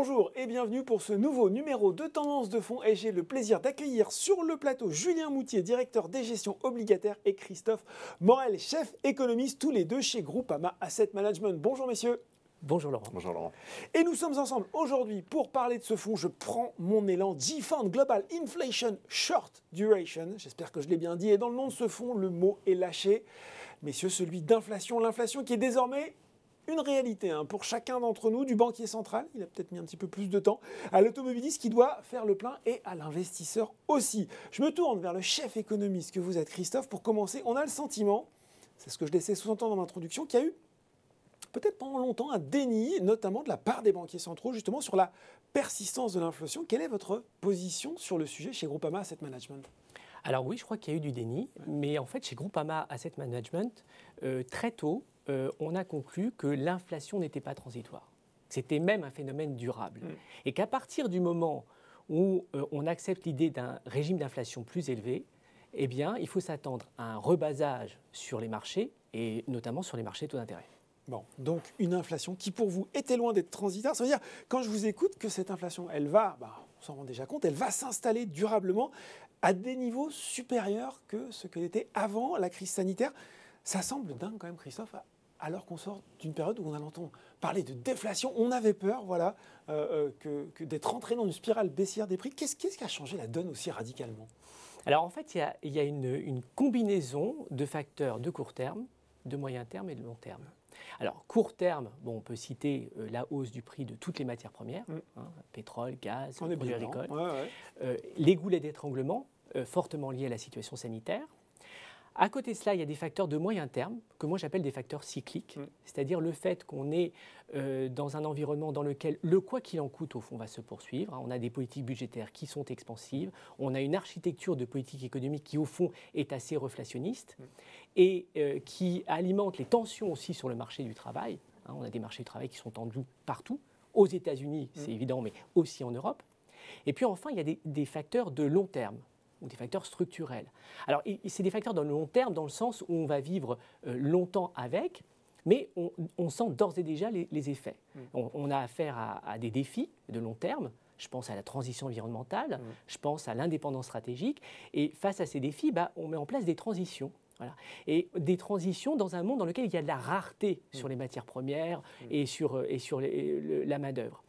Bonjour et bienvenue pour ce nouveau numéro de Tendance de Fonds et j'ai le plaisir d'accueillir sur le plateau Julien Moutier, directeur des gestions obligataires et Christophe Morel, chef économiste, tous les deux chez Groupama Asset Management. Bonjour messieurs. Bonjour Laurent. Bonjour Laurent. Et nous sommes ensemble aujourd'hui pour parler de ce fonds. Je prends mon élan. GFund Global Inflation Short Duration. J'espère que je l'ai bien dit. Et dans le nom de ce fonds, le mot est lâché. Messieurs, celui d'inflation. L'inflation qui est désormais une réalité pour chacun d'entre nous, du banquier central, il a peut-être mis un petit peu plus de temps, à l'automobiliste qui doit faire le plein et à l'investisseur aussi. Je me tourne vers le chef économiste que vous êtes, Christophe. Pour commencer, on a le sentiment, c'est ce que je laissais sous-entendre dans l'introduction, qu'il y a eu peut-être pendant longtemps un déni, notamment de la part des banquiers centraux, justement sur la persistance de l'inflation. Quelle est votre position sur le sujet chez Groupama Asset Management ? Alors oui, je crois qu'il y a eu du déni, mais en fait chez Groupama Asset Management, très tôt, on a conclu que l'inflation n'était pas transitoire. C'était même un phénomène durable. Et qu'à partir du moment où on accepte l'idée d'un régime d'inflation plus élevé, eh bien, il faut s'attendre à un rebasage sur les marchés, et notamment sur les marchés taux d'intérêt. Bon, donc une inflation qui pour vous était loin d'être transitoire. Ça veut dire, quand je vous écoute, que cette inflation, elle va, on s'en rend déjà compte, elle va s'installer durablement à des niveaux supérieurs que ce qu'elle était avant la crise sanitaire. Ça semble dingue quand même, Christophe, alors qu'on sort d'une période où on entend parler de déflation. On avait peur, voilà, que d'être entré dans une spirale baissière des prix. Qu'est-ce qui a changé la donne aussi radicalement ? Alors en fait, il y a une combinaison de facteurs de court terme, de moyen terme et de long terme. Alors, court terme, on peut citer la hausse du prix de toutes les matières premières, pétrole, gaz, produits agricoles, les goulets d'étranglement fortement liés à la situation sanitaire. À côté de cela, il y a des facteurs de moyen terme, que moi j'appelle des facteurs cycliques, c'est-à-dire le fait qu'on est dans un environnement dans lequel le quoi qu'il en coûte, au fond, va se poursuivre. On a des politiques budgétaires qui sont expansives, on a une architecture de politique économique qui, au fond, est assez reflationniste et qui alimente les tensions aussi sur le marché du travail. On a des marchés du travail qui sont tendus partout, aux États-Unis, c'est évident, mais aussi en Europe. Et puis enfin, il y a des facteurs de long terme, ou des facteurs structurels. Alors, c'est des facteurs de long terme dans le sens où on va vivre longtemps avec, mais on sent d'ores et déjà les effets. On a affaire à des défis de long terme. Je pense à la transition environnementale, je pense à l'indépendance stratégique. Et face à ces défis, on met en place des transitions. Voilà. Et des transitions dans un monde dans lequel il y a de la rareté sur les matières premières et sur la main-d'œuvre.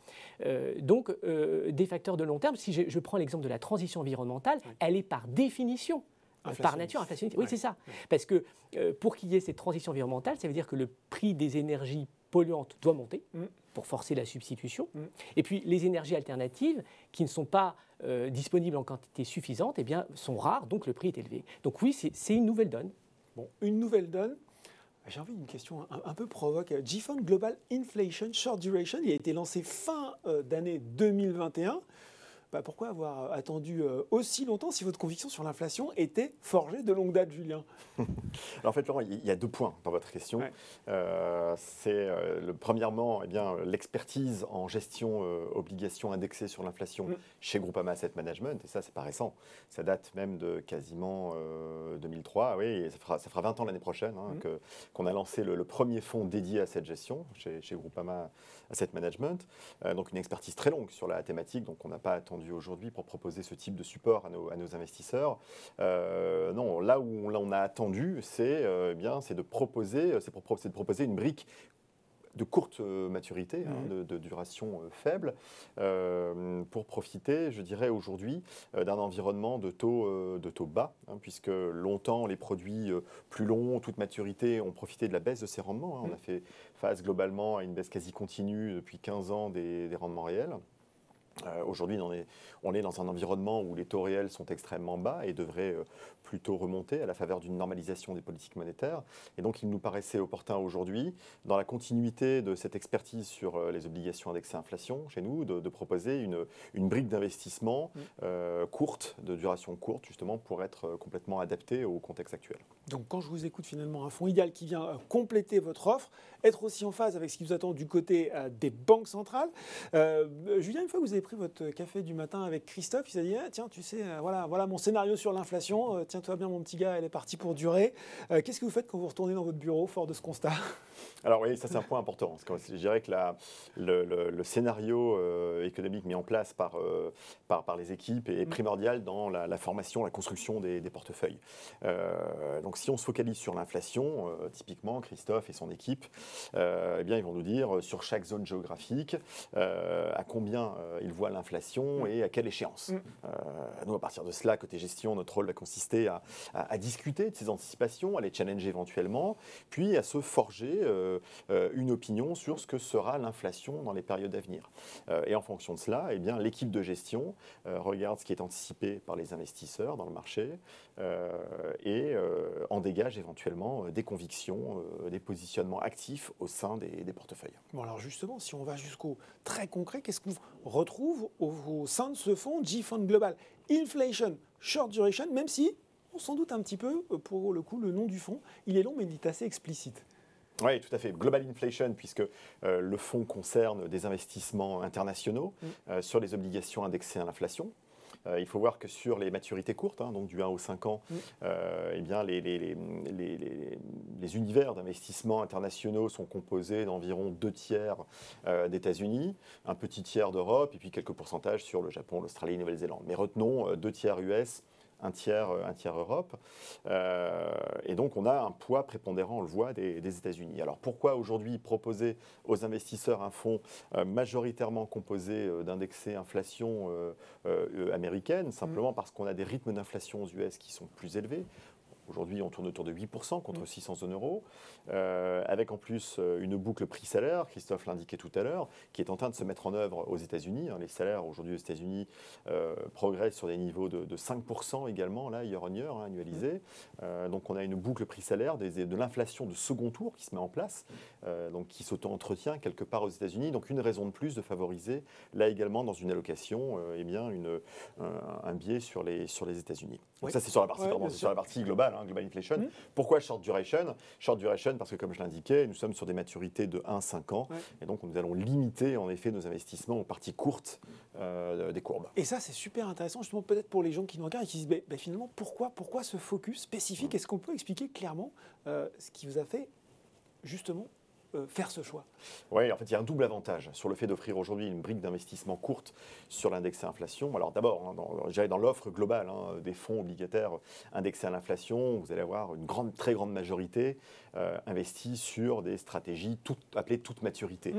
Donc, des facteurs de long terme, si je prends l'exemple de la transition environnementale, elle est par définition, par nature, inflationniste. Oui, c'est ça. Parce que pour qu'il y ait cette transition environnementale, ça veut dire que le prix des énergies polluantes doit monter pour forcer la substitution. Et puis, les énergies alternatives qui ne sont pas disponibles en quantité suffisante, eh bien, sont rares, donc le prix est élevé. Donc oui, c'est une nouvelle donne. Bon, une nouvelle donne. J'ai envie d'une question un peu provoque. GFund Global Inflation Short Duration, il a été lancé fin d'année 2021. Pourquoi avoir attendu aussi longtemps si votre conviction sur l'inflation était forgée de longue date, Julien ? Alors en fait, Laurent, il y a deux points dans votre question. C'est premièrement l'expertise en gestion obligations indexées sur l'inflation chez Groupama Asset Management. Et ça, c'est pas récent. Ça date même de quasiment 2003. Oui, et ça fera 20 ans l'année prochaine qu'on a lancé le premier fonds dédié à cette gestion chez Groupama Asset Management. Donc une expertise très longue sur la thématique. Donc on n'a pas attendu aujourd'hui pour proposer ce type de support à nos investisseurs. Non, là où on a attendu, c'est de proposer une brique de courte maturité, de duration faible, pour profiter, je dirais aujourd'hui, d'un environnement de taux bas, puisque longtemps les produits plus longs, toute maturité, ont profité de la baisse de ces rendements. On a fait face globalement à une baisse quasi continue depuis 15 ans des rendements réels. Aujourd'hui, on est dans un environnement où les taux réels sont extrêmement bas et devraient plutôt remonter à la faveur d'une normalisation des politiques monétaires. Et donc, il nous paraissait opportun aujourd'hui, dans la continuité de cette expertise sur les obligations indexées inflation chez nous, de proposer une brique d'investissement courte, de duration courte, justement, pour être complètement adaptée au contexte actuel. Donc, quand je vous écoute, finalement, un fonds idéal qui vient compléter votre offre, être aussi en phase avec ce qui vous attend du côté des banques centrales. Julien, une fois que vous avez pris votre café du matin avec Christophe, il s'est dit tiens, tu sais, voilà mon scénario sur l'inflation. Tiens-toi bien, mon petit gars, elle est partie pour durer. Qu'est-ce que vous faites quand vous retournez dans votre bureau, fort de ce constat? Alors oui, ça c'est un point important. Parce que je dirais que le scénario économique mis en place par les équipes est primordial dans la formation, la construction des portefeuilles. Donc si on se focalise sur l'inflation, typiquement Christophe et son équipe, eh bien, ils vont nous dire sur chaque zone géographique à combien ils voient l'inflation et à quelle échéance. Nous, à partir de cela, côté gestion, notre rôle va consister à discuter de ces anticipations, à les challenger éventuellement, puis à se forger une opinion sur ce que sera l'inflation dans les périodes à venir. Et en fonction de cela, eh bien, l'équipe de gestion regarde ce qui est anticipé par les investisseurs dans le marché et en dégage éventuellement des convictions, des positionnements actifs au sein des portefeuilles. Bon, alors justement, si on va jusqu'au très concret, qu'est-ce qu'on retrouve au sein de ce fonds G-Fund Global Inflation Short Duration, même si on s'en doute un petit peu, pour le coup, le nom du fonds, il est long, mais il est assez explicite. Oui, tout à fait. Global Inflation, puisque le fonds concerne des investissements internationaux sur les obligations indexées à l'inflation. Il faut voir que sur les maturités courtes, donc du 1 au 5 ans, eh bien les univers d'investissement internationaux sont composés d'environ 2 tiers d'États-Unis, un petit tiers d'Europe et puis quelques pourcentages sur le Japon, l'Australie et la Nouvelle-Zélande. Mais retenons 2 tiers US, un tiers Europe. Et donc, on a un poids prépondérant, on le voit, des États-Unis. Alors, pourquoi aujourd'hui proposer aux investisseurs un fonds majoritairement composé d'indexés inflation américaine? Simplement parce qu'on a des rythmes d'inflation aux US qui sont plus élevés. Aujourd'hui, on tourne autour de 8% contre 600 zones euro, avec en plus une boucle prix-salaire, Christophe l'indiquait tout à l'heure, qui est en train de se mettre en œuvre aux États-Unis. Les salaires aujourd'hui aux États-Unis progressent sur des niveaux de 5% également, là, year on year, annualisé. Donc on a une boucle prix-salaire, de l'inflation de second tour qui se met en place, donc qui s'auto-entretient quelque part aux États-Unis. Donc une raison de plus de favoriser, là également, dans une allocation, eh bien, un biais sur les États-Unis. Donc ça, c'est sur la partie, sur la partie globale. Global Inflation. Pourquoi Short Duration? Short Duration parce que, comme je l'indiquais, nous sommes sur des maturités de 1-5 ans. Et donc, nous allons limiter, en effet, nos investissements aux parties courtes des courbes. Et ça, c'est super intéressant, justement, peut-être pour les gens qui nous regardent et qui se disent, finalement, pourquoi ce focus spécifique? Est-ce qu'on peut expliquer clairement ce qui vous a fait, justement, faire ce choix? Oui, en fait, il y a un double avantage sur le fait d'offrir aujourd'hui une brique d'investissement courte sur l'index à inflation. Alors d'abord, dans l'offre globale des fonds obligataires indexés à l'inflation, vous allez avoir une très grande majorité investie sur des stratégies appelées toute maturité.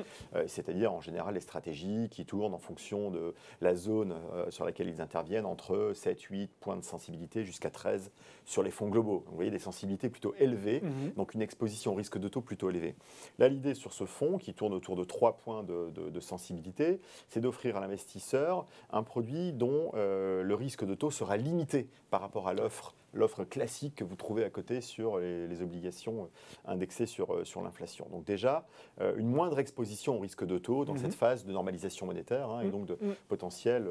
C'est-à-dire, en général, les stratégies qui tournent en fonction de la zone sur laquelle ils interviennent, entre 7, 8 points de sensibilité jusqu'à 13 sur les fonds globaux. Vous voyez, des sensibilités plutôt élevées, donc une exposition au risque de taux plutôt élevée. Là, l'idée sur ce fonds, qui tourne autour de 3 points de sensibilité, c'est d'offrir à l'investisseur un produit dont le risque de taux sera limité par rapport à l'offre classique que vous trouvez à côté sur les obligations indexées sur l'inflation. Donc déjà, une moindre exposition au risque de taux dans cette phase de normalisation monétaire et donc de potentielle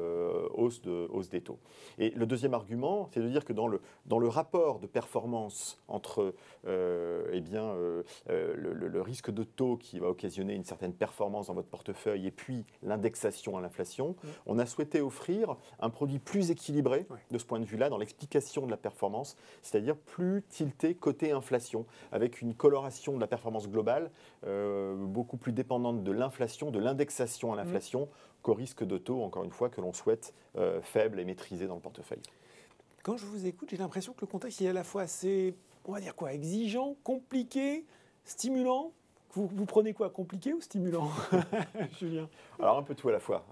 hausse des taux. Et le deuxième argument, c'est de dire que dans le rapport de performance entre le risque de taux qui va occasionner une certaine performance dans votre portefeuille et puis l'indexation à l'inflation, on a souhaité offrir un produit plus équilibré de ce point de vue-là dans l'explication de la performance, c'est-à-dire plus tilté côté inflation, avec une coloration de la performance globale beaucoup plus dépendante de l'inflation, de l'indexation à l'inflation, qu'au risque de taux, encore une fois, que l'on souhaite faible et maîtrisé dans le portefeuille. Quand je vous écoute, j'ai l'impression que le contexte est à la fois assez, on va dire quoi, exigeant, compliqué, stimulant. Vous prenez quoi, compliqué ou stimulant, Julien? Alors un peu tout à la fois.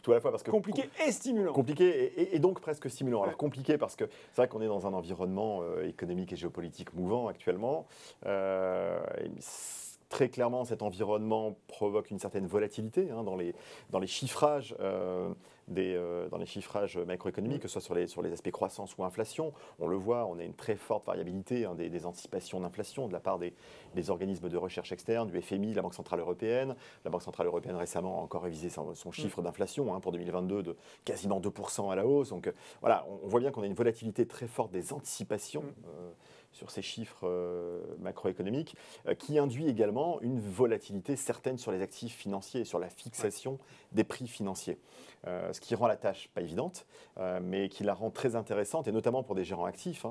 Tout à la fois parce que compliqué et stimulant. Compliqué et donc presque stimulant. Alors compliqué parce que c'est vrai qu'on est dans un environnement économique et géopolitique mouvant actuellement. Très clairement, cet environnement provoque une certaine volatilité dans les chiffrages dans les chiffrages macroéconomiques, que ce soit sur les aspects croissance ou inflation. On le voit, on a une très forte variabilité des anticipations d'inflation de la part des organismes de recherche externes, du FMI, de la Banque Centrale Européenne. La Banque Centrale Européenne récemment a encore révisé son chiffre d'inflation pour 2022 de quasiment 2% à la hausse. Donc voilà, on voit bien qu'on a une volatilité très forte des anticipations sur ces chiffres macroéconomiques, qui induit également une volatilité certaine sur les actifs financiers, sur la fixation des prix financiers. Ce ce qui rend la tâche pas évidente, mais qui la rend très intéressante, et notamment pour des gérants actifs,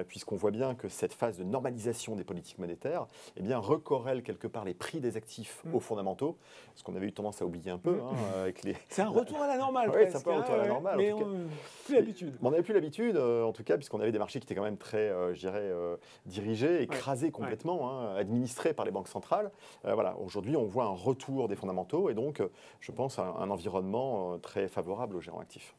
puisqu'on voit bien que cette phase de normalisation des politiques monétaires recorrèle quelque part les prix des actifs aux fondamentaux, ce qu'on avait eu tendance à oublier un peu. Avec les... C'est un retour à la normale. Oui, c'est un peu un retour à la normale. Mais plus l'habitude. On n'avait plus l'habitude, en tout cas, puisqu'on avait des marchés qui étaient quand même très, dirigés, écrasés complètement, administrés par les banques centrales. Voilà, aujourd'hui, on voit un retour des fondamentaux et donc, je pense, un environnement très favorable aux gérants actifs.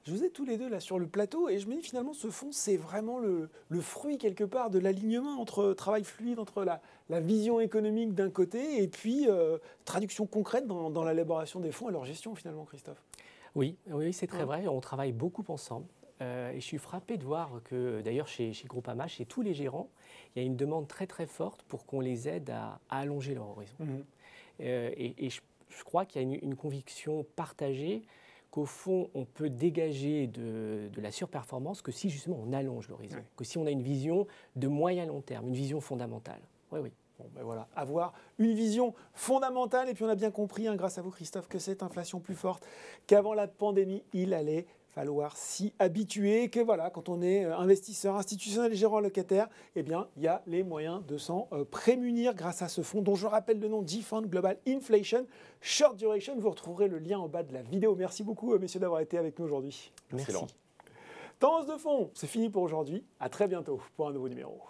Je vous ai tous les deux là sur le plateau et je me dis finalement ce fonds c'est vraiment le fruit quelque part de l'alignement entre travail fluide, entre la vision économique d'un côté et puis traduction concrète dans l'élaboration des fonds et leur gestion finalement, Christophe. Oui, c'est très vrai, on travaille beaucoup ensemble. Et je suis frappé de voir que, d'ailleurs, chez Groupama, chez tous les gérants, il y a une demande très forte pour qu'on les aide à allonger leur horizon. Et je crois qu'il y a une conviction partagée qu'au fond, on peut dégager de la surperformance que si justement on allonge l'horizon, que si on a une vision de moyen-long terme, une vision fondamentale. Oui. Bon, ben voilà, avoir une vision fondamentale. Et puis on a bien compris, grâce à vous Christophe, que cette inflation plus forte qu'avant la pandémie, il allait falloir s'y habituer, que voilà, quand on est investisseur institutionnel et gérant locataire, eh bien, il y a les moyens de s'en prémunir grâce à ce fonds dont je rappelle le nom, GFund Global Inflation Short Duration. Vous retrouverez le lien en bas de la vidéo. Merci beaucoup, messieurs, d'avoir été avec nous aujourd'hui. Merci. Tendance de fond, c'est fini pour aujourd'hui. À très bientôt pour un nouveau numéro.